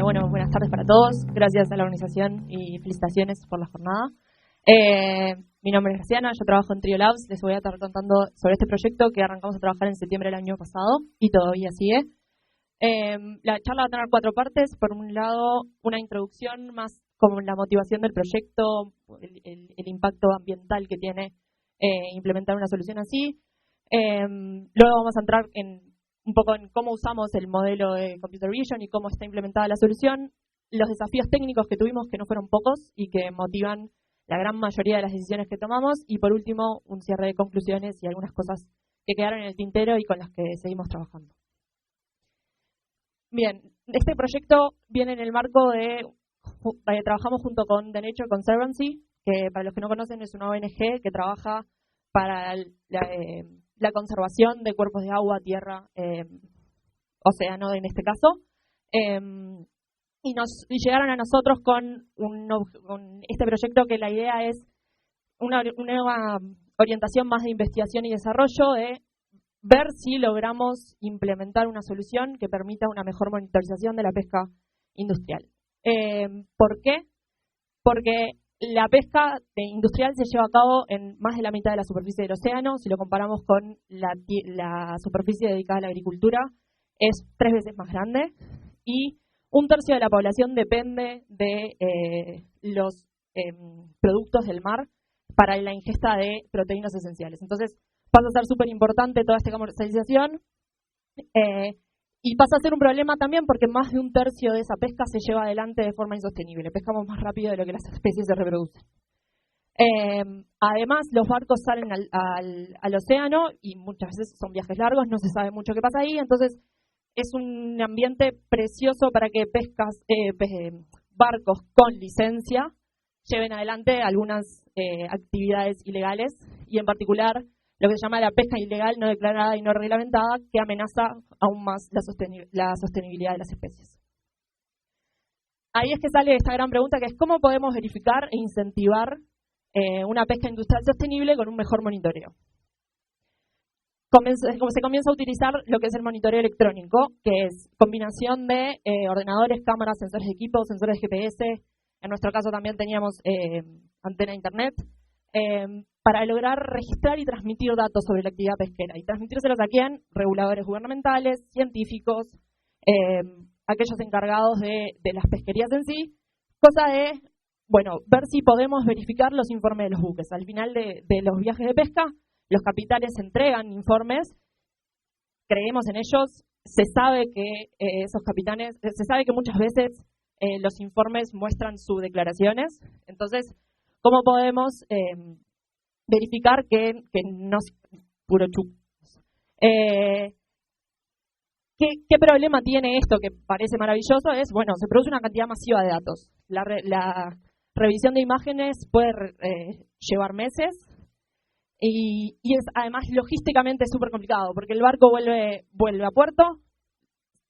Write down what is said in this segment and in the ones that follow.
Bueno, buenas tardes para todos. Gracias a la organización y felicitaciones por la jornada. Mi nombre es Graciana, yo trabajo en Trio Labs. Les voy a estar contando sobre este proyecto que arrancamos a trabajar en septiembre del año pasado y todavía sigue. La charla va a tener 4 partes. Por un lado, una introducción más como la motivación del proyecto, el impacto ambiental que tiene implementar una solución así. Luego vamos a entrar un poco en cómo usamos el modelo de Computer Vision y cómo está implementada la solución, los desafíos técnicos que tuvimos, que no fueron pocos y que motivan la gran mayoría de las decisiones que tomamos, y por último, un cierre de conclusiones y algunas cosas que quedaron en el tintero y con las que seguimos trabajando. Bien, este proyecto viene en el marco de trabajamos junto con The Nature Conservancy, que para los que no conocen es una ONG que trabaja para la conservación de cuerpos de agua, tierra, océano en este caso, y llegaron a nosotros con este proyecto que la idea es una nueva orientación más de investigación y desarrollo, de ver si logramos implementar una solución que permita una mejor monitorización de la pesca industrial. ¿Por qué? Porque la pesca industrial se lleva a cabo en más de la mitad de la superficie del océano. Si lo comparamos con la superficie dedicada a la agricultura, es 3 veces más grande, y 1/3 de la población depende de los productos del mar para la ingesta de proteínas esenciales. Entonces pasa a ser súper importante toda esta comercialización, y pasa a ser un problema también porque más de 1/3 de esa pesca se lleva adelante de forma insostenible. Pescamos más rápido de lo que las especies se reproducen. Además, los barcos salen al océano y muchas veces son viajes largos, no se sabe mucho qué pasa ahí. Entonces, es un ambiente precioso para que barcos con licencia lleven adelante algunas actividades ilegales, y en particular lo que se llama la pesca ilegal, no declarada y no reglamentada, que amenaza aún más la sostenibilidad de las especies. Ahí es que sale esta gran pregunta, que es cómo podemos verificar e incentivar una pesca industrial sostenible con un mejor monitoreo. Se comienza a utilizar lo que es el monitoreo electrónico, que es combinación de ordenadores, cámaras, sensores de equipo, sensores de GPS. En nuestro caso también teníamos antena de internet, para lograr registrar y transmitir datos sobre la actividad pesquera. ¿Y transmitírselos a quién? Reguladores gubernamentales, científicos, aquellos encargados de las pesquerías en sí, cosa de, bueno, ver si podemos verificar los informes de los buques. Al final de los viajes de pesca, los capitanes entregan informes, creemos en ellos, se sabe que esos capitanes, se sabe que muchas veces los informes muestran sus declaraciones. Entonces, ¿cómo podemos verificar que no es puro chup? ¿Qué problema tiene esto que parece maravilloso? Es, bueno, se produce una cantidad masiva de datos. La revisión de imágenes puede llevar meses, y es además logísticamente súper complicado, porque el barco vuelve a puerto,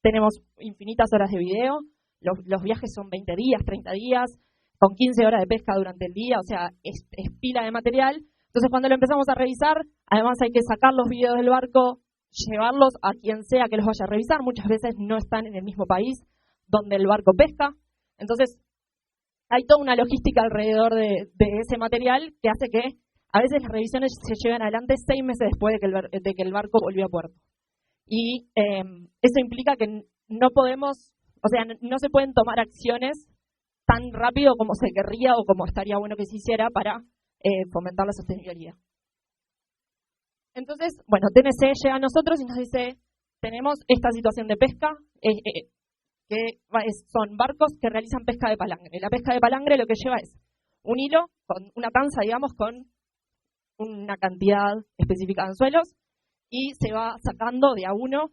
tenemos infinitas horas de video, los viajes son 20 días, 30 días, con 15 horas de pesca durante el día, o sea, es pila de material. Entonces, cuando lo empezamos a revisar, además hay que sacar los videos del barco, llevarlos a quien sea que los vaya a revisar. Muchas veces no están en el mismo país donde el barco pesca. Entonces, hay toda una logística alrededor de ese material que hace que a veces las revisiones se lleven adelante 6 meses después de que el barco volvió a puerto. Y eso implica que no podemos, o sea, no se pueden tomar acciones tan rápido como se querría o como estaría bueno que se hiciera para fomentar la sostenibilidad. Entonces, bueno, TNC llega a nosotros y nos dice, tenemos esta situación de pesca, son barcos que realizan pesca de palangre. La pesca de palangre lo que lleva es un hilo, con una tanza, digamos, con una cantidad específica de anzuelos, y se va sacando de a uno,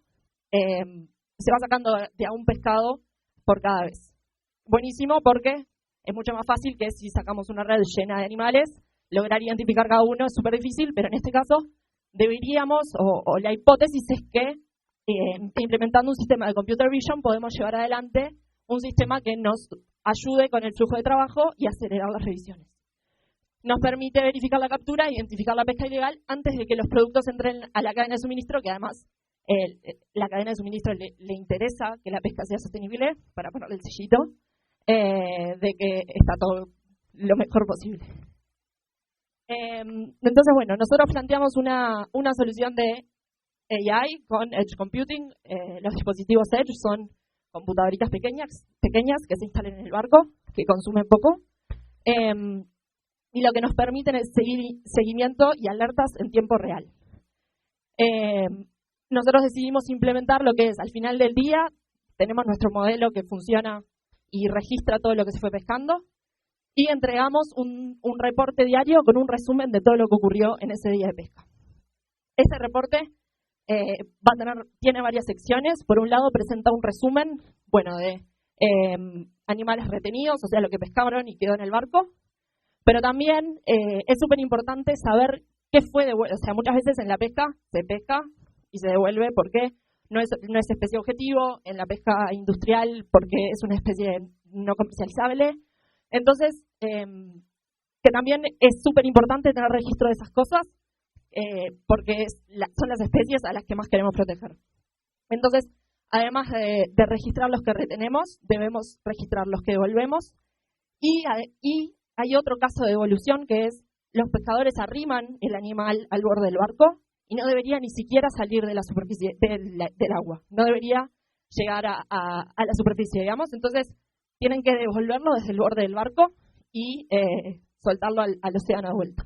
de a un pescado por cada vez. Buenísimo, porque es mucho más fácil que si sacamos una red llena de animales, lograr identificar cada uno es súper difícil, pero en este caso deberíamos, o la hipótesis es que implementando un sistema de Computer Vision podemos llevar adelante un sistema que nos ayude con el flujo de trabajo y acelerar las revisiones. Nos permite verificar la captura e identificar la pesca ilegal antes de que los productos entren a la cadena de suministro, que además la cadena de suministro le interesa que la pesca sea sostenible para ponerle el sellito de que está todo lo mejor posible. Entonces, bueno, nosotros planteamos una solución de AI con Edge Computing. Los dispositivos Edge son computadoritas pequeñas que se instalan en el barco, que consumen poco, y lo que nos permiten es seguimiento y alertas en tiempo real. Nosotros decidimos implementar lo que es, al final del día, tenemos nuestro modelo que funciona y registra todo lo que se fue pescando, y entregamos un reporte diario con un resumen de todo lo que ocurrió en ese día de pesca. Ese reporte tiene varias secciones. Por un lado, presenta un resumen, de animales retenidos, o sea, lo que pescaron y quedó en el barco. Pero también es súper importante saber qué fue devuelto. O sea, muchas veces en la pesca se pesca y se devuelve porque no es especie objetivo, en la pesca industrial porque es una especie no comercializable. Entonces, que también es súper importante tener registro de esas cosas, porque son las especies a las que más queremos proteger. Entonces, además de registrar los que retenemos, debemos registrar los que devolvemos. Y hay otro caso de devolución, que es los pescadores arriman el animal al borde del barco y no debería ni siquiera salir de la superficie del agua. No debería llegar a la superficie, digamos. Entonces, tienen que devolverlo desde el borde del barco y soltarlo al océano de vuelta.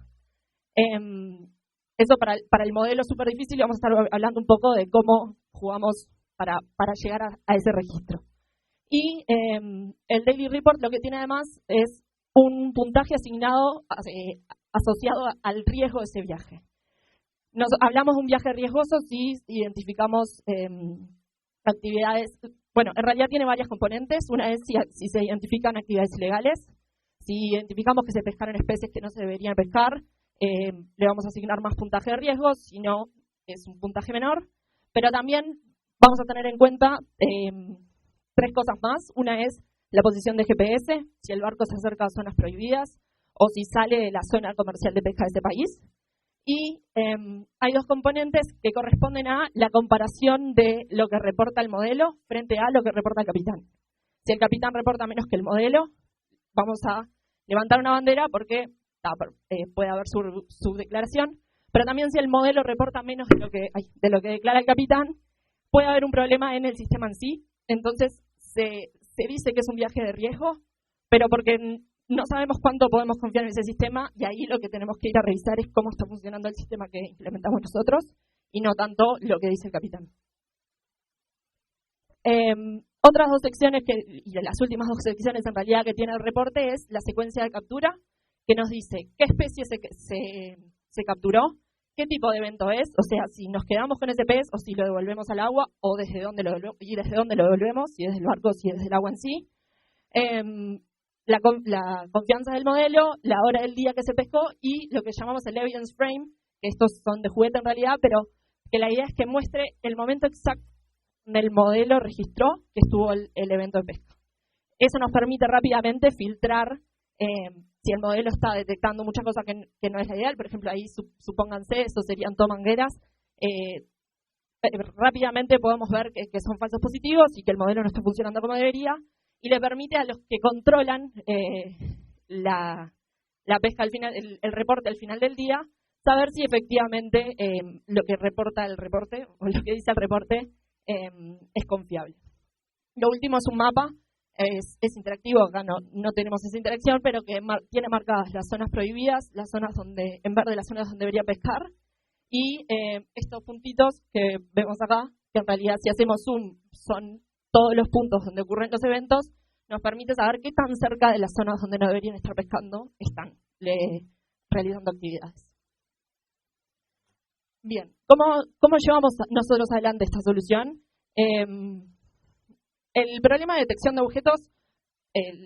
Eso para el modelo es súper difícil, y vamos a estar hablando un poco de cómo jugamos para llegar a ese registro. Y el Daily Report lo que tiene además es un puntaje asignado asociado al riesgo de ese viaje. Hablamos de un viaje riesgoso si identificamos actividades. Bueno, en realidad tiene varias componentes. Una es si se identifican actividades ilegales, si identificamos que se pescaron especies que no se deberían pescar, le vamos a asignar más puntaje de riesgo, si no, es un puntaje menor. Pero también vamos a tener en cuenta 3 cosas más. Una es la posición de GPS, si el barco se acerca a zonas prohibidas o si sale de la zona comercial de pesca de ese país. Y hay 2 componentes que corresponden a la comparación de lo que reporta el modelo frente a lo que reporta el capitán. Si el capitán reporta menos que el modelo, vamos a levantar una bandera porque puede haber subdeclaración, pero también si el modelo reporta menos de lo que declara el capitán, puede haber un problema en el sistema en sí. Entonces se dice que es un viaje de riesgo, pero porque no sabemos cuánto podemos confiar en ese sistema, y ahí lo que tenemos que ir a revisar es cómo está funcionando el sistema que implementamos nosotros y no tanto lo que dice el capitán. Otras 2 secciones, y las últimas 2 secciones en realidad que tiene el reporte, es la secuencia de captura, que nos dice qué especie se capturó, qué tipo de evento es, o sea, si nos quedamos con ese pez o si lo devolvemos al agua, o desde dónde lo devolvemos, si desde el barco o si desde el agua en sí. La confianza del modelo, la hora del día que se pescó y lo que llamamos el evidence frame, que estos son de juguete en realidad, pero que la idea es que muestre el momento exacto donde el modelo registró que estuvo el evento de pesca. Eso nos permite rápidamente filtrar si el modelo está detectando muchas cosas que no es la ideal. Por ejemplo, ahí supónganse, eso serían tomangueras. Rápidamente podemos ver que son falsos positivos y que el modelo no está funcionando como debería, y le permite a los que controlan la pesca al final, el reporte al final del día, saber si efectivamente lo que reporta el reporte o lo que dice el reporte es confiable. Lo último es un mapa, es interactivo. Acá no tenemos esa interacción, pero que tiene marcadas las zonas prohibidas, las zonas en verde las zonas donde debería pescar, y estos puntitos que vemos acá, que en realidad si hacemos zoom son todos los puntos donde ocurren los eventos, nos permite saber qué tan cerca de las zonas donde no deberían estar pescando están realizando actividades. Bien, ¿cómo llevamos nosotros adelante esta solución? El problema de detección de objetos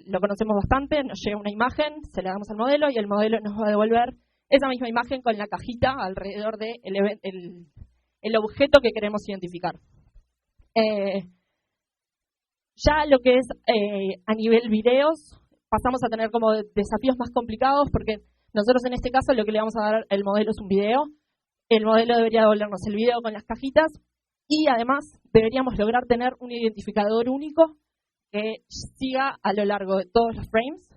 lo conocemos bastante. Nos llega una imagen, se la damos al modelo y el modelo nos va a devolver esa misma imagen con la cajita alrededor del el objeto que queremos identificar. Ya lo que es a nivel videos, pasamos a tener como desafíos más complicados, porque nosotros en este caso lo que le vamos a dar al modelo es un video. El modelo debería devolvernos el video con las cajitas, Y además deberíamos lograr tener un identificador único que siga a lo largo de todos los frames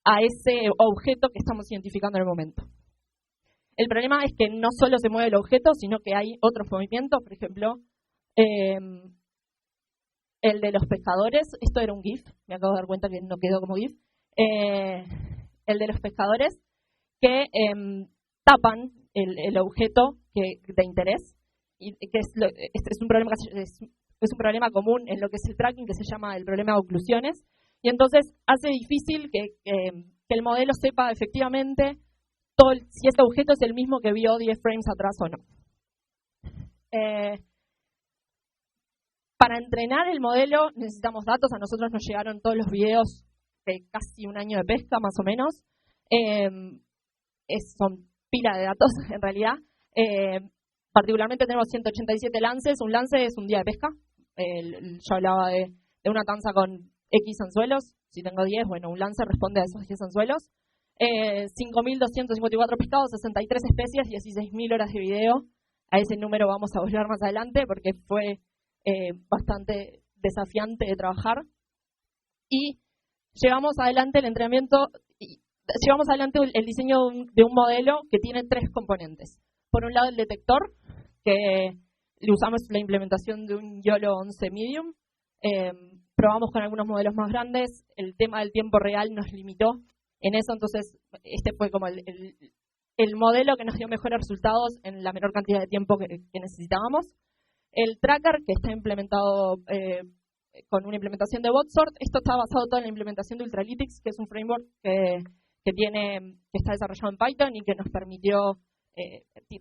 a ese objeto que estamos identificando en el momento. El problema es que no solo se mueve el objeto, sino que hay otros movimientos, por ejemplo, el de los pescadores. Esto era un GIF, me acabo de dar cuenta que no quedó como GIF. El de los pescadores que tapan el objeto de interés, y que es un problema es un problema común en lo que es el tracking, que se llama el problema de oclusiones, y entonces hace difícil que el modelo sepa efectivamente si ese objeto es el mismo que vio 10 frames atrás o no. Para entrenar el modelo necesitamos datos. A nosotros nos llegaron todos los videos de casi un año de pesca, más o menos. Son pila de datos, en realidad. Particularmente tenemos 187 lances. Un lance es un día de pesca. Yo hablaba de una tanza con X anzuelos. Si tengo 10, bueno, un lance responde a esos 10 anzuelos. 5.254 pescados, 63 especies, 16.000 horas de video. A ese número vamos a volver más adelante porque fue bastante desafiante de trabajar. Y llevamos adelante el entrenamiento, llevamos adelante el diseño de un modelo que tiene 3 componentes. Por un lado, el detector, que le usamos la implementación de un YOLO 11 Medium. Probamos con algunos modelos más grandes. El tema del tiempo real nos limitó en eso, entonces este fue como el modelo que nos dio mejores resultados en la menor cantidad de tiempo que necesitábamos. El tracker, que está implementado con una implementación de BotSort. Esto está basado todo en la implementación de Ultralytics, que es un framework que está desarrollado en Python y que nos permitió,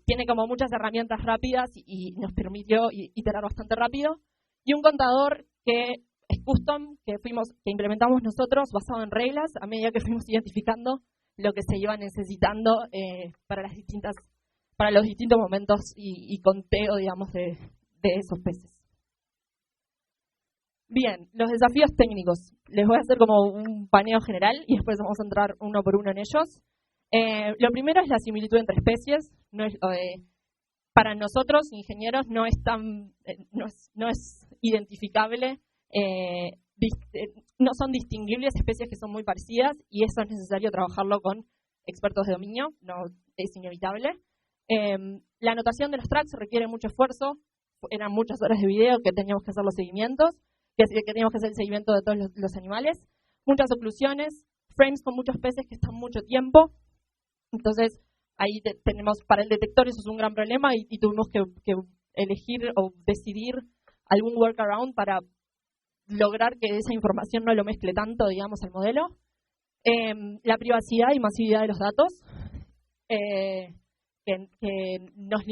tiene como muchas herramientas rápidas y nos permitió iterar bastante rápido. Y un contador que es custom, que implementamos nosotros, basado en reglas, a medida que fuimos identificando lo que se iba necesitando para los distintos momentos y conteo, digamos, de esos peces. Bien, los desafíos técnicos. Les voy a hacer como un paneo general y después vamos a entrar uno por uno en ellos. Lo primero es la similitud entre especies. Para nosotros, ingenieros, no es identificable. No son distinguibles especies que son muy parecidas y eso es necesario trabajarlo con expertos de dominio, no es inevitable. La anotación de los tracks requiere mucho esfuerzo, eran muchas horas de video que teníamos que hacer los seguimientos, que teníamos que hacer el seguimiento de todos los animales, muchas oclusiones, frames con muchos peces que están mucho tiempo. Entonces ahí tenemos, para el detector eso es un gran problema y tuvimos que elegir o decidir algún workaround para lograr que esa información no lo mezcle tanto, digamos, al modelo. La privacidad y masividad de los datos, que nos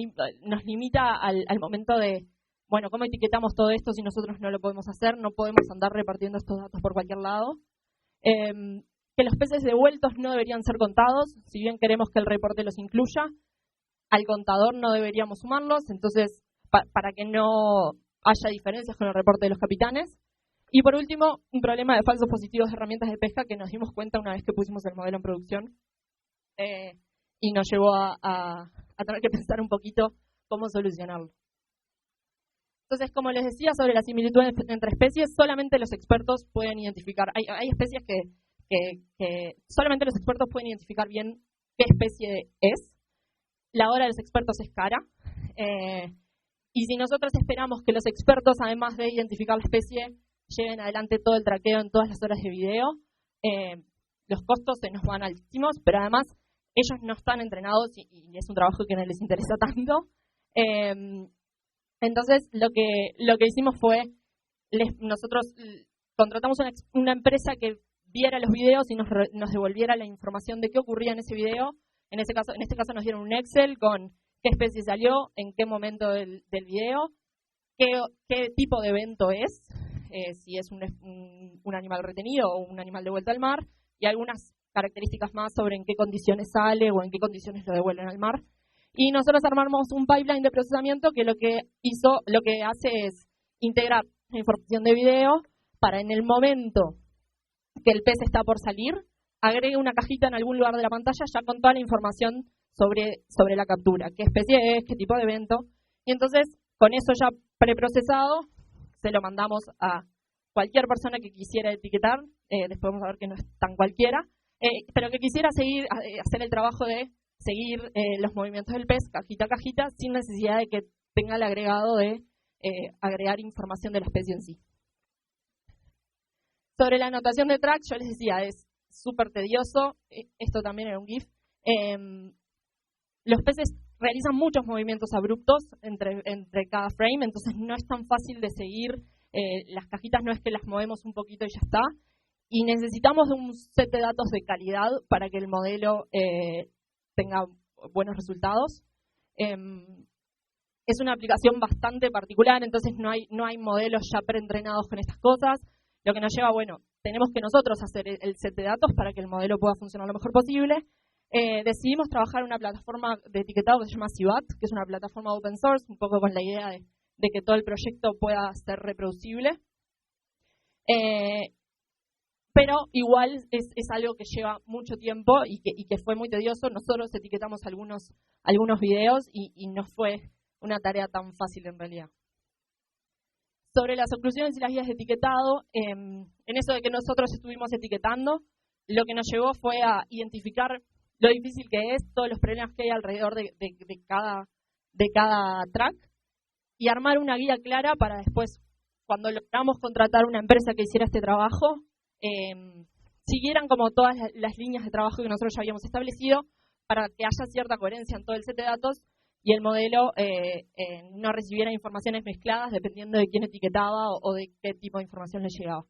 limita al momento de, bueno, ¿cómo etiquetamos todo esto si nosotros no lo podemos hacer? No podemos andar repartiendo estos datos por cualquier lado. Que los peces devueltos no deberían ser contados, si bien queremos que el reporte los incluya, al contador no deberíamos sumarlos, entonces, para que no haya diferencias con el reporte de los capitanes. Y por último, un problema de falsos positivos de herramientas de pesca que nos dimos cuenta una vez que pusimos el modelo en producción y nos llevó a tener que pensar un poquito cómo solucionarlo. Entonces, como les decía sobre la similitud entre especies, solamente los expertos pueden identificar, hay especies que solamente los expertos pueden identificar bien qué especie es. La hora de los expertos es cara. Y si nosotros esperamos que los expertos, además de identificar la especie, lleven adelante todo el traqueo en todas las horas de video, los costos se nos van altísimos, pero además ellos no están entrenados y es un trabajo que no les interesa tanto. Entonces lo que hicimos fue, nosotros contratamos una empresa que viera los videos y nos devolviera la información de qué ocurría en ese video. En este caso nos dieron un Excel con qué especie salió, en qué momento del video, qué tipo de evento es, si es un animal retenido o un animal de vuelta al mar, y algunas características más sobre en qué condiciones sale o en qué condiciones lo devuelven al mar. Y nosotros armamos un pipeline de procesamiento que lo que hace es integrar la información de video para en el momento que el pez está por salir, agregue una cajita en algún lugar de la pantalla ya con toda la información sobre la captura, qué especie es, qué tipo de evento. Y entonces con eso ya preprocesado, se lo mandamos a cualquier persona que quisiera etiquetar, después vamos a ver que no es tan cualquiera, pero que quisiera seguir, hacer el trabajo de seguir los movimientos del pez cajita a cajita sin necesidad de que tenga el agregado de agregar información de la especie en sí. Sobre la anotación de track, yo les decía, es súper tedioso, esto también era un GIF. Los peces realizan muchos movimientos abruptos entre cada frame, entonces no es tan fácil de seguir. Las cajitas no es que las movemos un poquito y ya está. Y necesitamos de un set de datos de calidad para que el modelo tenga buenos resultados. Es una aplicación bastante particular, entonces no hay modelos ya preentrenados con estas cosas. Lo que nos lleva, bueno, tenemos que nosotros hacer el set de datos para que el modelo pueda funcionar lo mejor posible. Decidimos trabajar en una plataforma de etiquetado que se llama Cibat, que es una plataforma open source, un poco con la idea de que todo el proyecto pueda ser reproducible. Pero igual es algo que lleva mucho tiempo y que fue muy tedioso. Nosotros etiquetamos algunos videos y no fue una tarea tan fácil en realidad. Sobre las oclusiones y las guías de etiquetado, en eso de que nosotros estuvimos etiquetando, lo que nos llevó fue a identificar lo difícil que es, todos los problemas que hay alrededor de cada track y armar una guía clara para después, cuando logramos contratar una empresa que hiciera este trabajo, siguieran como todas las líneas de trabajo que nosotros ya habíamos establecido para que haya cierta coherencia en todo el set de datos y el modelo no recibiera informaciones mezcladas dependiendo de quién etiquetaba o de qué tipo de información le llegaba.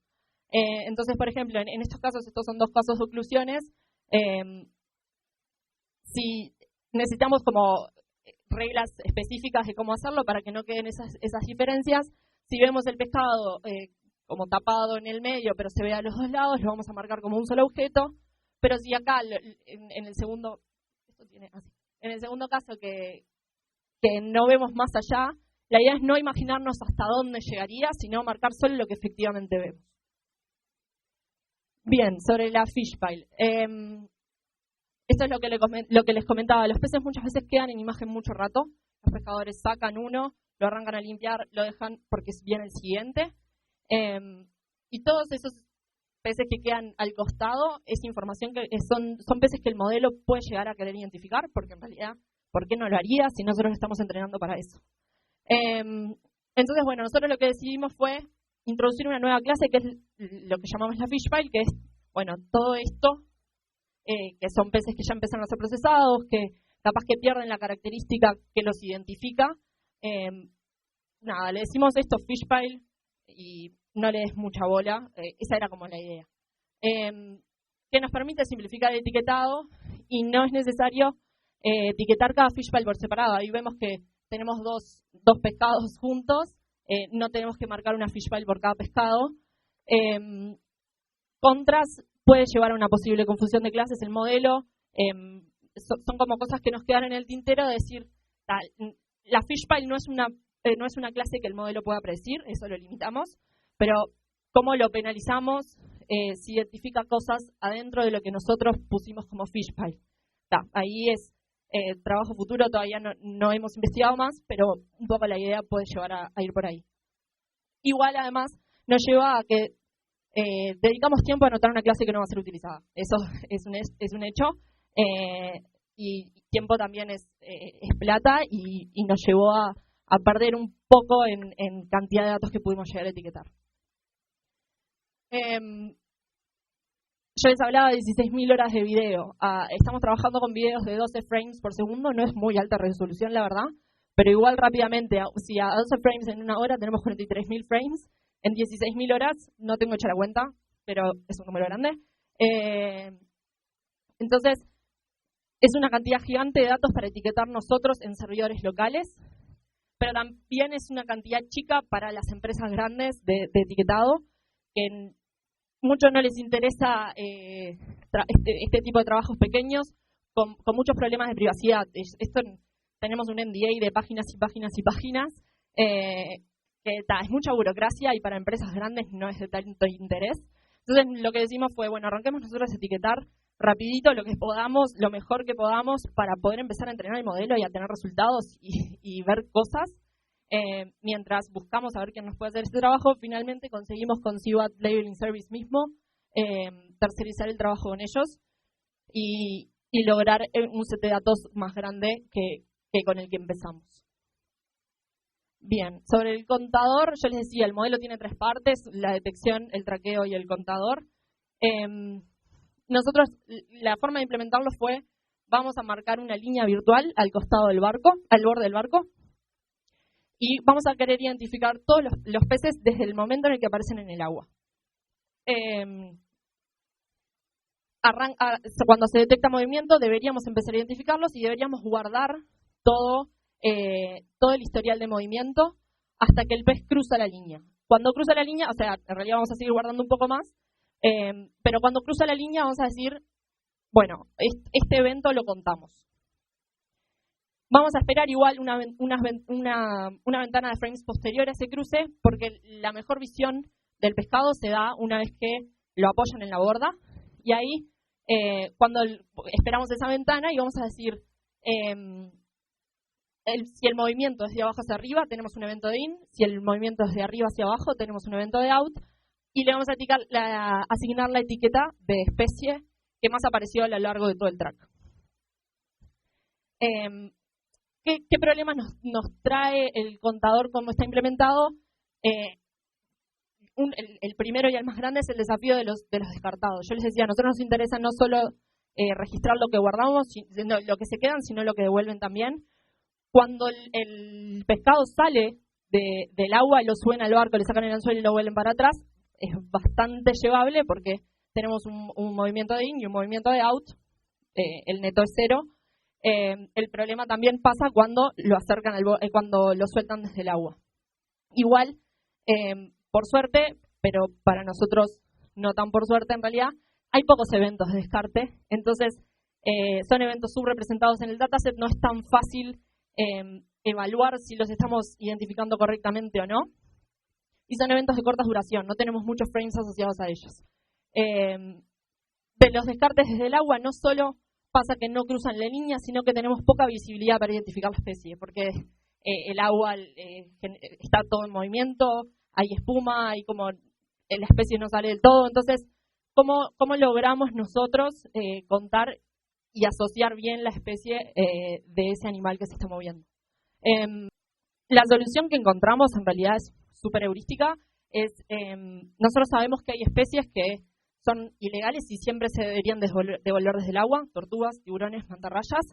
Entonces, por ejemplo, en estos casos, estos son dos casos de oclusiones. Si necesitamos como reglas específicas de cómo hacerlo para que no queden esas diferencias, si vemos el pescado como tapado en el medio, pero se ve a los dos lados, lo vamos a marcar como un solo objeto. Pero si acá, en el segundo caso que no vemos más allá, la idea es no imaginarnos hasta dónde llegaría, sino marcar solo lo que efectivamente vemos. Bien, sobre la fishpile. Esto es lo que les comentaba. Los peces muchas veces quedan en imagen mucho rato. Los pescadores sacan uno, lo arrancan a limpiar, lo dejan porque viene el siguiente. Y todos esos peces que quedan al costado es información que son peces que el modelo puede llegar a querer identificar, porque en realidad, ¿por qué no lo haría si nosotros lo estamos entrenando para eso? Entonces, bueno, nosotros lo que decidimos fue introducir una nueva clase que es lo que llamamos la fishpile, que es, bueno, todo esto, que son peces que ya empezaron a ser procesados, que capaz que pierden la característica que los identifica. Nada, le decimos esto fishpile y no le des mucha bola, esa era como la idea. Que nos permite simplificar el etiquetado y no es necesario etiquetar cada fishpile por separado. Ahí vemos que tenemos dos pescados juntos, no tenemos que marcar una fishpile por cada pescado. Contras puede llevar a una posible confusión de clases. El modelo son como cosas que nos quedan en el tintero de decir, la fishpile no es una clase que el modelo pueda predecir, eso lo limitamos, pero cómo lo penalizamos si identifica cosas adentro de lo que nosotros pusimos como fishpile. Ahí es trabajo futuro, todavía no hemos investigado más, pero un poco la idea puede llevar a ir por ahí. Igual, además, nos lleva a que dedicamos tiempo a anotar una clase que no va a ser utilizada. Eso es un hecho. Y tiempo también es plata y nos llevó a perder un poco en cantidad de datos que pudimos llegar a etiquetar. Yo les hablaba de 16.000 horas de video. Estamos trabajando con videos de 12 frames por segundo, no es muy alta resolución, la verdad, pero igual rápidamente, si a 12 frames en una hora tenemos 43.000 frames, en 16.000 horas, no tengo hecha la cuenta, pero es un número grande. Entonces, es una cantidad gigante de datos para etiquetar nosotros en servidores locales, pero también es una cantidad chica para las empresas grandes de etiquetado, que mucho no les interesa este tipo de trabajos pequeños con muchos problemas de privacidad. Tenemos un NDA de páginas y páginas y páginas, que es mucha burocracia y para empresas grandes no es de tanto interés. Entonces lo que decimos fue, bueno, arranquemos nosotros a etiquetar rapidito lo que podamos, lo mejor que podamos para poder empezar a entrenar el modelo y a tener resultados y ver cosas. Mientras buscamos a ver quién nos puede hacer este trabajo, finalmente conseguimos con CWAT Labeling Service mismo tercerizar el trabajo con ellos y lograr un set de datos más grande que con el que empezamos. Bien, sobre el contador, yo les decía, el modelo tiene 3 partes, la detección, el traqueo y el contador. Nosotros, la forma de implementarlo fue, vamos a marcar una línea virtual al costado del barco, al borde del barco, y vamos a querer identificar todos los peces desde el momento en el que aparecen en el agua. Cuando se detecta movimiento, deberíamos empezar a identificarlos y deberíamos guardar todo el historial de movimiento hasta que el pez cruza la línea. Cuando cruza la línea, o sea, en realidad vamos a seguir guardando un poco más, pero cuando cruza la línea vamos a decir, bueno, este evento lo contamos. Vamos a esperar igual una ventana de frames posterior a ese cruce, porque la mejor visión del pescado se da una vez que lo apoyan en la borda, y ahí cuando esperamos esa ventana y vamos a decir, si el movimiento es de abajo hacia arriba, tenemos un evento de in, si el movimiento es de arriba hacia abajo, tenemos un evento de out, y le vamos a asignar la etiqueta de especie que más apareció a lo largo de todo el track. ¿Qué problemas nos trae el contador como está implementado? El primero y el más grande es el desafío de los descartados. Yo les decía, a nosotros nos interesa no solo registrar lo que guardamos, lo que se quedan, sino lo que devuelven también. Cuando el pescado sale del agua y lo suben al barco, le sacan el anzuelo y lo vuelven para atrás, es bastante llevable porque tenemos un movimiento de in y un movimiento de out, el neto es 0. El problema también pasa cuando lo acercan cuando lo sueltan desde el agua. Igual, por suerte, pero para nosotros no tan por suerte en realidad, hay pocos eventos de descarte, entonces son eventos subrepresentados en el dataset, no es tan fácil evaluar si los estamos identificando correctamente o no, y son eventos de corta duración, no tenemos muchos frames asociados a ellos. De los descartes desde el agua no solo pasa que no cruzan la línea, sino que tenemos poca visibilidad para identificar la especie, porque el agua está todo en movimiento, hay espuma, hay como la especie no sale del todo. Entonces, ¿cómo logramos nosotros contar y asociar bien la especie de ese animal que se está moviendo? La solución que encontramos en realidad es súper heurística. Nosotros sabemos que hay especies que son ilegales y siempre se deberían devolver desde el agua, tortugas, tiburones, mantarrayas.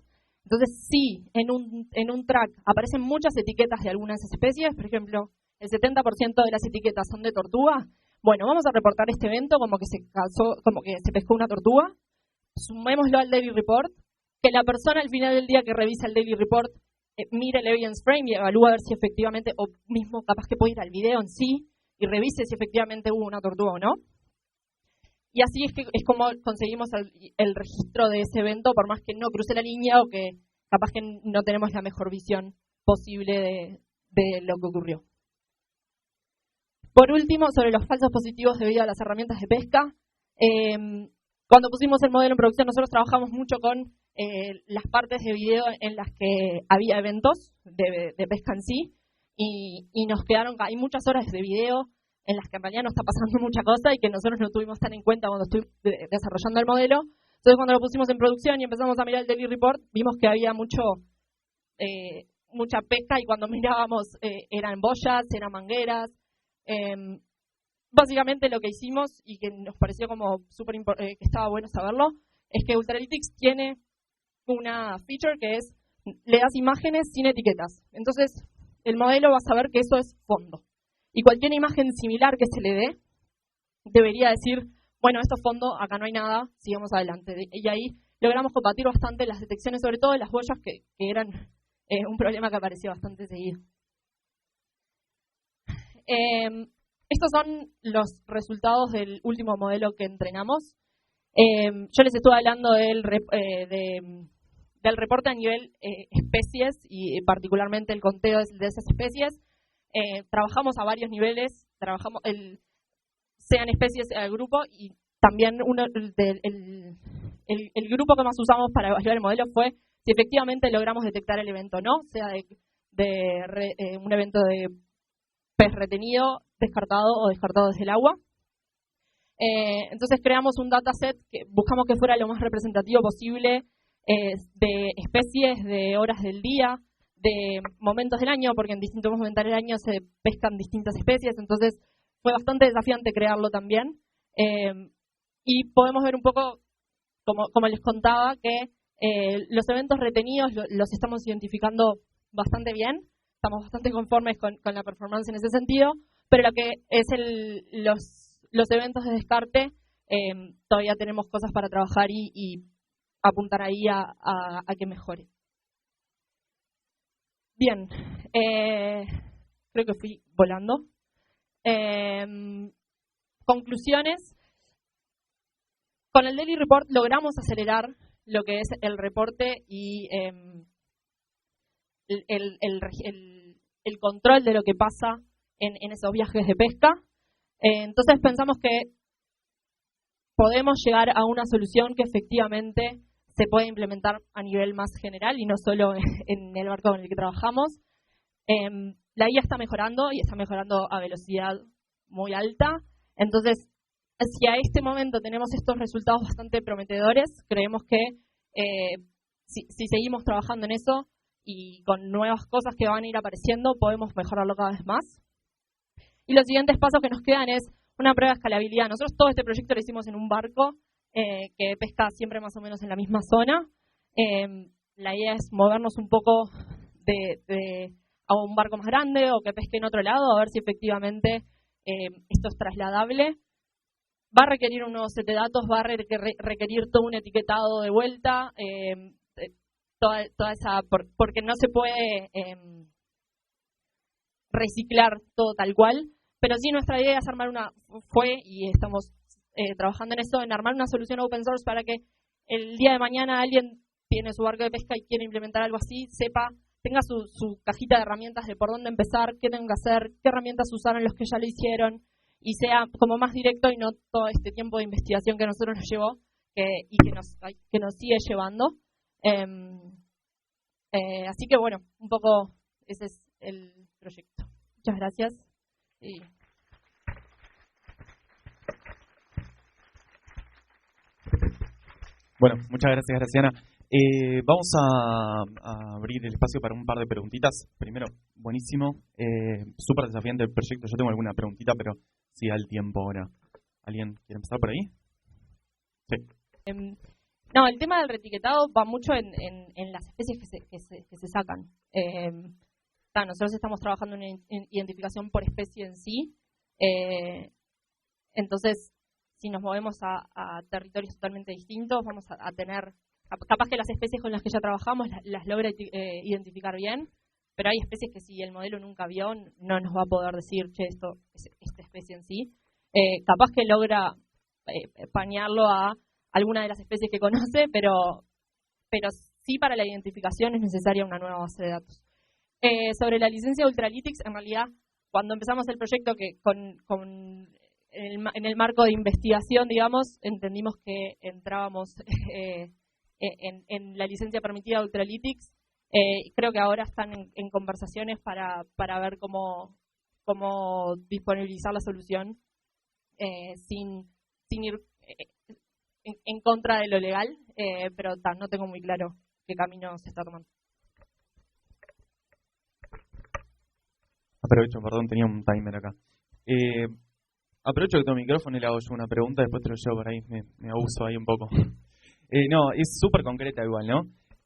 Entonces, si en un track aparecen muchas etiquetas de algunas de esas especies, por ejemplo, el 70% de las etiquetas son de tortuga, bueno, vamos a reportar este evento como que se pescó una tortuga, sumémoslo al daily report, que la persona al final del día que revisa el daily report mire el evidence frame y evalúa a ver si efectivamente, o mismo capaz que puede ir al video en sí y revise si efectivamente hubo una tortuga o no. Y así es como conseguimos el registro de ese evento, por más que no cruce la línea o que capaz que no tenemos la mejor visión posible de lo que ocurrió. Por último, sobre los falsos positivos debido a las herramientas de pesca. Cuando pusimos el modelo en producción, nosotros trabajamos mucho con las partes de video en las que había eventos de pesca en sí, y nos quedaron, hay muchas horas de video en las que en realidad no está pasando mucha cosa y que nosotros no tuvimos tan en cuenta cuando estuvimos desarrollando el modelo. Entonces, cuando lo pusimos en producción y empezamos a mirar el daily report, vimos que había mucha pesca, y cuando mirábamos eran boyas, eran mangueras. Básicamente lo que hicimos, y que nos pareció como súper que estaba bueno saberlo, es que Ultralytics tiene una feature que es, le das imágenes sin etiquetas. Entonces, el modelo va a saber que eso es fondo. Y cualquier imagen similar que se le dé, debería decir, bueno, esto es fondo, acá no hay nada, sigamos adelante. Y ahí logramos combatir bastante las detecciones, sobre todo de las boyas, que eran un problema que apareció bastante seguido. Estos son los resultados del último modelo que entrenamos. Yo les estuve hablando del reporte a nivel especies y particularmente el conteo de esas especies. Trabajamos a varios niveles, sean especies al grupo, y también el grupo que más usamos para evaluar el modelo fue si efectivamente logramos detectar el evento o no, sea de un evento de pez retenido, descartado o descartado desde el agua. Entonces creamos un dataset que buscamos que fuera lo más representativo posible de especies, de horas del día, de momentos del año, porque en distintos momentos del año se pescan distintas especies, entonces fue bastante desafiante crearlo también. Y podemos ver un poco, como les contaba, que los eventos retenidos los estamos identificando bastante bien, estamos bastante conformes con la performance en ese sentido, pero lo que es los eventos de descarte, todavía tenemos cosas para trabajar y apuntar ahí a que mejore. Bien, creo que fui volando. Conclusiones. Con el Daily Report logramos acelerar lo que es el reporte y el control de lo que pasa en esos viajes de pesca. Entonces pensamos que podemos llegar a una solución que efectivamente se puede implementar a nivel más general y no solo en el barco con el que trabajamos. La IA está mejorando y está mejorando a velocidad muy alta. Entonces, si a este momento tenemos estos resultados bastante prometedores, creemos que si seguimos trabajando en eso y con nuevas cosas que van a ir apareciendo, podemos mejorarlo cada vez más. Y los siguientes pasos que nos quedan es una prueba de escalabilidad. Nosotros todo este proyecto lo hicimos en un barco que pesca siempre más o menos en la misma zona. La idea es movernos un poco a un barco más grande o que pesque en otro lado, a ver si efectivamente esto es trasladable. Va a requerir un nuevo set de datos, va a requerir todo un etiquetado de vuelta, toda esa, porque no se puede reciclar todo tal cual, pero sí nuestra idea es armar y estamos trabajando en eso, en armar una solución open source para que el día de mañana alguien tiene su barco de pesca y quiere implementar algo así, tenga su cajita de herramientas de por dónde empezar, qué tengo que hacer, qué herramientas usaron los que ya lo hicieron, y sea como más directo y no todo este tiempo de investigación que a nosotros nos llevó y que nos sigue llevando. Así que bueno, un poco ese es el proyecto. Muchas gracias. Bueno, muchas gracias, Graciana. Vamos a abrir el espacio para un par de preguntitas. Primero, buenísimo, súper desafiante el proyecto. Yo tengo alguna preguntita, pero sí da el tiempo ahora. ¿Alguien quiere empezar por ahí? Sí. No, el tema del reetiquetado va mucho en las especies que se sacan. Nosotros estamos trabajando en identificación por especie en sí. Entonces, si nos movemos a territorios totalmente distintos, vamos a tener, capaz que las especies con las que ya trabajamos las logra identificar bien, pero hay especies que si el modelo nunca vio, no nos va a poder decir, che, esto es esta especie en sí. Capaz que logra pañarlo a alguna de las especies que conoce, pero sí para la identificación es necesaria una nueva base de datos. Sobre la licencia de Ultralytics, en realidad, cuando empezamos el proyecto, que en el marco de investigación, digamos, entendimos que entrábamos en la licencia permitida de Ultralytics. Creo que ahora están en conversaciones para ver cómo disponibilizar la solución sin ir en contra de lo legal, pero no tengo muy claro qué camino se está tomando. Aprovecho, perdón, tenía un timer acá. Aprovecho que tengo micrófono y le hago yo una pregunta, después te lo llevo por ahí, me abuso ahí un poco. No, es súper concreta igual, ¿no?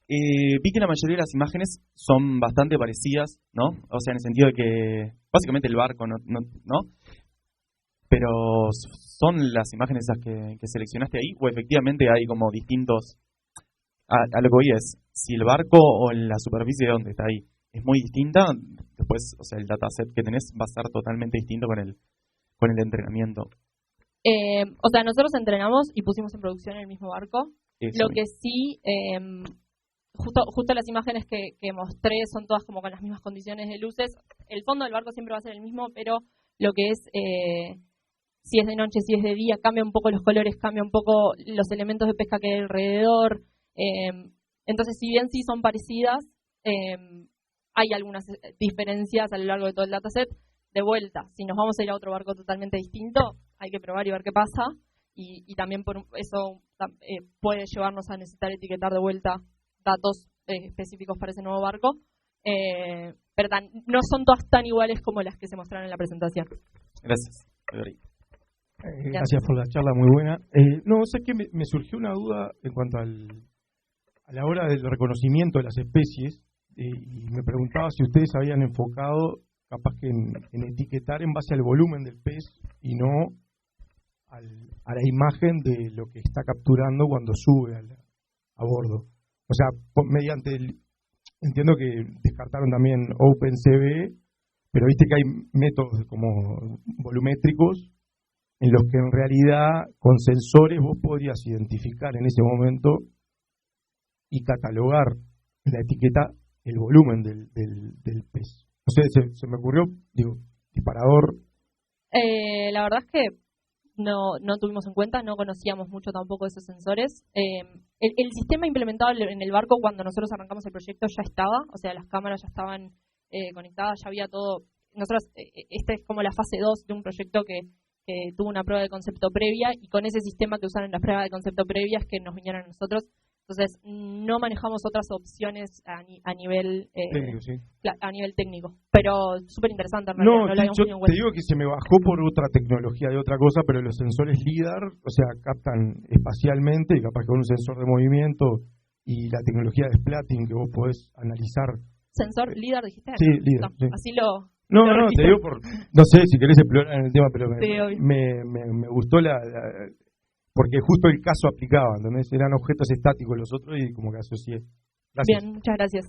Vi que la mayoría de las imágenes son bastante parecidas, ¿no? O sea, en el sentido de que básicamente el barco, ¿no? Pero ¿son las imágenes esas que seleccionaste ahí? ¿O efectivamente hay como distintos? A lo que voy es, si el barco o la superficie de donde está ahí es muy distinta, después, o sea, el dataset que tenés va a ser totalmente distinto con el entrenamiento. O sea, nosotros entrenamos y pusimos en producción el mismo barco. Eso. Lo que sí, justo las imágenes que mostré son todas como con las mismas condiciones de luces. El fondo del barco siempre va a ser el mismo, pero lo que es, si es de noche, si es de día, cambia un poco los colores, cambia un poco los elementos de pesca que hay alrededor. Entonces, si bien sí son parecidas, hay algunas diferencias a lo largo de todo el dataset. De vuelta, si nos vamos a ir a otro barco totalmente distinto, hay que probar y ver qué pasa. Y también por eso puede llevarnos a necesitar etiquetar de vuelta datos específicos para ese nuevo barco. Pero no son todas tan iguales como las que se mostraron en la presentación. Gracias. Gracias por la charla, muy buena. No, sé que me surgió una duda en cuanto a la hora del reconocimiento de las especies, y me preguntaba si ustedes habían enfocado capaz que en etiquetar en base al volumen del pez y no a la imagen de lo que está capturando cuando sube a bordo. O sea, mediante entiendo que descartaron también OpenCV, pero viste que hay métodos como volumétricos en los que en realidad con sensores vos podrías identificar en ese momento y catalogar en la etiqueta el volumen del pez. No sé, se me ocurrió, disparador. La verdad es que no tuvimos en cuenta, no conocíamos mucho tampoco esos sensores. El sistema implementado en el barco cuando nosotros arrancamos el proyecto ya estaba, o sea, las cámaras ya estaban conectadas, ya había todo. Nosotros, esta es como la fase 2 de un proyecto que tuvo una prueba de concepto previa, y con ese sistema que usaron en las pruebas de concepto previas que nos vinieron a nosotros. Entonces, no manejamos otras opciones a nivel técnico, sí. A nivel técnico. Pero súper interesante, en realidad. No lo habíamos tenido en Yo cuenta. te digo que se me bajó por otra tecnología de otra cosa, pero los sensores LIDAR, o sea, captan espacialmente, y capaz que con un sensor de movimiento y la tecnología de splatting que vos podés analizar. ¿Sensor LIDAR dijiste? Sí, LIDAR. No, sí. así lo... No, te digo no sé si querés explorar en el tema, pero sí, me gustó porque justo el caso aplicaba, ¿entendés? Eran objetos estáticos los otros y como que asocié. Gracias. Bien, muchas gracias.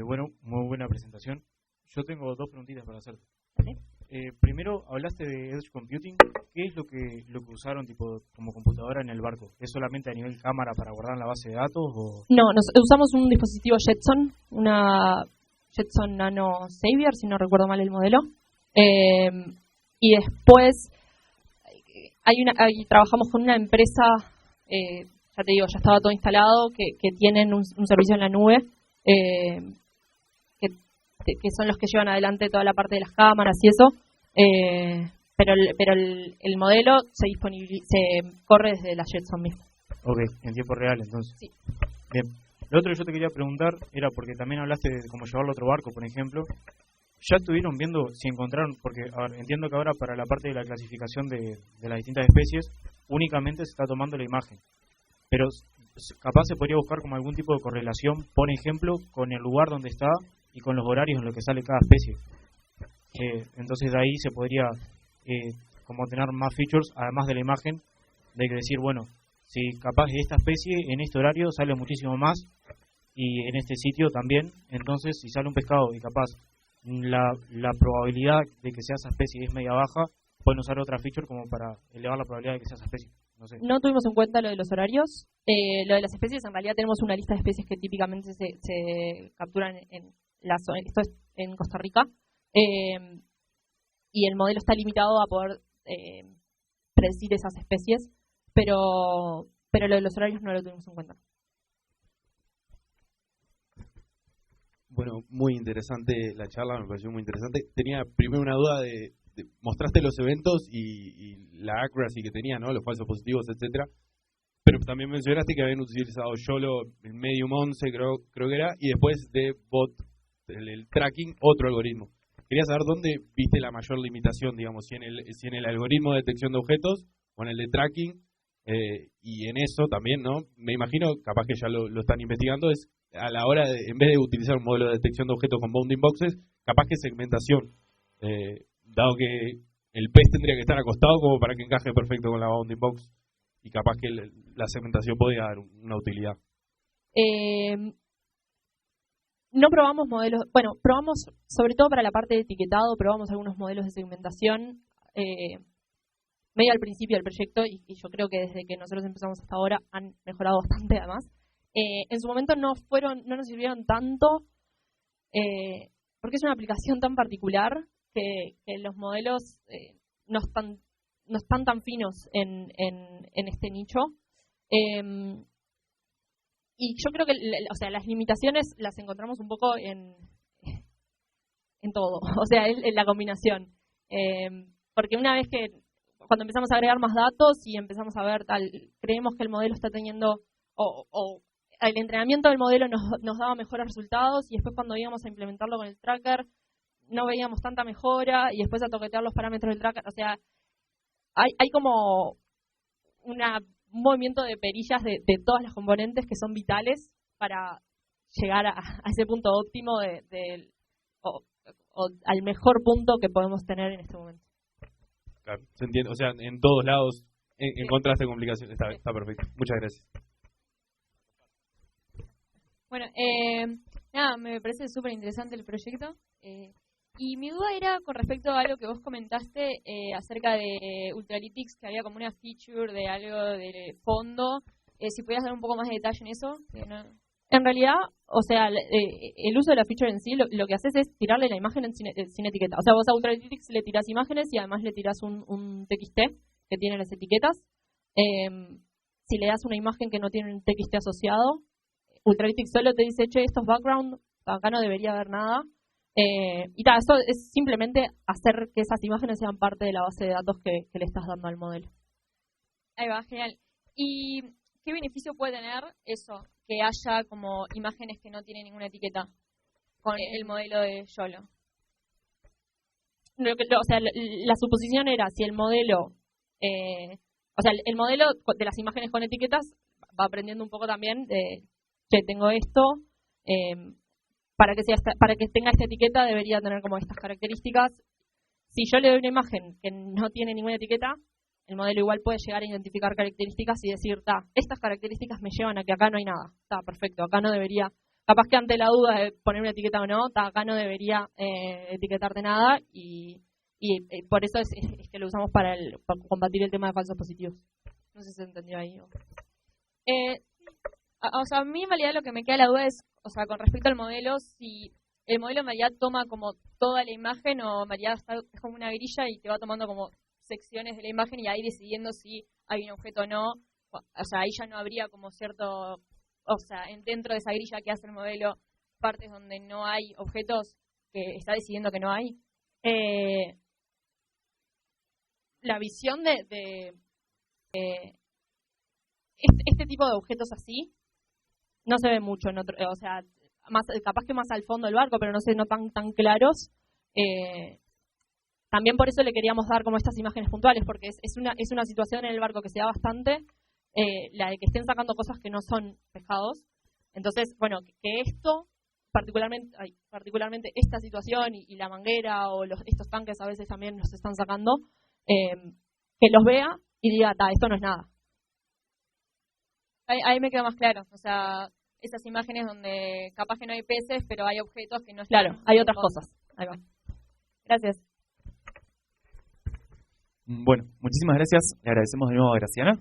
Bueno, muy buena presentación. Yo tengo dos preguntitas para hacerte. ¿Vale? Primero, hablaste de Edge Computing. ¿Qué es lo que usaron tipo como computadora en el barco? ¿Es solamente a nivel cámara para guardar la base de datos? O... No, usamos un dispositivo Jetson, una Jetson Nano Savior, si no recuerdo mal el modelo. Y después trabajamos con una empresa, ya te digo, ya estaba todo instalado, que tienen un servicio en la nube, que son los que llevan adelante toda la parte de las cámaras y eso. Pero el modelo se corre desde la Jetson mismo. Ok, en tiempo real entonces. Sí. Bien. Lo otro que yo te quería preguntar era porque también hablaste de cómo llevarlo a otro barco, por ejemplo. ¿Ya estuvieron viendo si encontraron, porque a ver, entiendo que ahora para la parte de la clasificación de las distintas especies únicamente se está tomando la imagen, pero capaz se podría buscar como algún tipo de correlación, por ejemplo, con el lugar donde está y con los horarios en los que sale cada especie. Entonces de ahí se podría como tener más features, además de la imagen, de que decir, bueno, si capaz de esta especie en este horario sale muchísimo más y en este sitio también, entonces si sale un pescado y capaz la probabilidad de que sea esa especie es media baja, pueden usar otra feature como para elevar la probabilidad de que sea esa especie. No sé. No tuvimos en cuenta lo de los horarios. Lo de las especies, en realidad tenemos una lista de especies que típicamente se capturan en la zona, esto es en Costa Rica, y el modelo está limitado a poder predecir esas especies, pero lo de los horarios no lo tuvimos en cuenta. Bueno, muy interesante la charla, me pareció muy interesante. Tenía primero una duda mostraste los eventos y la accuracy que tenía, ¿no? Los falsos positivos, etcétera. Pero también mencionaste que habían utilizado YOLO, el Medium 11, creo que era, y después de bot, el tracking, otro algoritmo. Quería saber dónde viste la mayor limitación, digamos, si en el algoritmo de detección de objetos o en el de tracking, y en eso también, ¿no? Me imagino, capaz que ya lo están investigando, es a la hora de, en vez de utilizar un modelo de detección de objetos con bounding boxes, capaz que segmentación, dado que el pez tendría que estar acostado como para que encaje perfecto con la bounding box, y capaz que la segmentación podría dar una utilidad. No probamos modelos, bueno, probamos sobre todo para la parte de etiquetado, probamos algunos modelos de segmentación medio al principio del proyecto, y yo creo que desde que nosotros empezamos hasta ahora han mejorado bastante además. En su momento no nos sirvieron tanto porque es una aplicación tan particular que los modelos no están no están tan finos en este nicho. Y yo creo que las limitaciones las encontramos un poco en todo, o sea, en la combinación. Porque una vez cuando empezamos a agregar más datos y empezamos a ver creemos que el modelo está teniendo, o el entrenamiento del modelo nos daba mejores resultados, y después cuando íbamos a implementarlo con el tracker no veíamos tanta mejora, y después a toquetear los parámetros del tracker, o sea, hay como un movimiento de perillas de todas las componentes que son vitales para llegar a ese punto óptimo o al mejor punto que podemos tener en este momento. Claro, se entiende. O sea, en todos lados encontraste complicaciones. Está perfecto. Muchas gracias. Bueno, nada, me parece súper interesante el proyecto. Y mi duda era con respecto a algo que vos comentaste acerca de Ultralytics, que había como una feature de algo de fondo. Si podías dar un poco más de detalle en eso. En realidad, o sea, el uso de la feature en sí, lo que haces es tirarle la imagen sin etiqueta. O sea, vos a Ultralytics le tirás imágenes y además le tirás un TXT que tiene las etiquetas. Si le das una imagen que no tiene un TXT asociado, Ultralytics solo te dice, che, esto es background, acá no debería haber nada. Y eso es simplemente hacer que esas imágenes sean parte de la base de datos que le estás dando al modelo. Ahí va, genial. ¿Y qué beneficio puede tener eso, que haya como imágenes que no tienen ninguna etiqueta con el modelo de YOLO? O sea, la suposición era, si el modelo, el modelo de las imágenes con etiquetas va aprendiendo un poco también de, che, tengo esto, para que tenga esta etiqueta debería tener como estas características. Si yo le doy una imagen que no tiene ninguna etiqueta, el modelo igual puede llegar a identificar características y decir, estas características me llevan a que acá no hay nada. Está perfecto, acá no debería, capaz que ante la duda de poner una etiqueta o no, acá no debería etiquetarte nada, y por eso es que lo usamos para combatir el tema de falsos positivos. No sé si se entendió ahí. A mí en realidad lo que me queda la duda es, con respecto al modelo, si el modelo en realidad toma como toda la imagen, o en realidad es como una grilla y te va tomando como secciones de la imagen y ahí decidiendo si hay un objeto o no. O sea, ahí ya no habría como cierto, dentro de esa grilla que hace el modelo, partes donde no hay objetos que está decidiendo que no hay. La visión de este tipo de objetos así no se ve mucho en otro, capaz que más al fondo del barco, pero no tan claros. También por eso le queríamos dar como estas imágenes puntuales, porque es una situación en el barco que se da bastante, la de que estén sacando cosas que no son pescados. Entonces, bueno, que esto, particularmente esta situación y la manguera o estos tanques a veces también nos están sacando, que los vea y diga, esto no es nada. Ahí me queda más claro, esas imágenes donde capaz que no hay peces, pero hay objetos que no están. Claro, hay otras cosas. Ahí va. Gracias. Bueno, muchísimas gracias. Le agradecemos de nuevo a Graciana.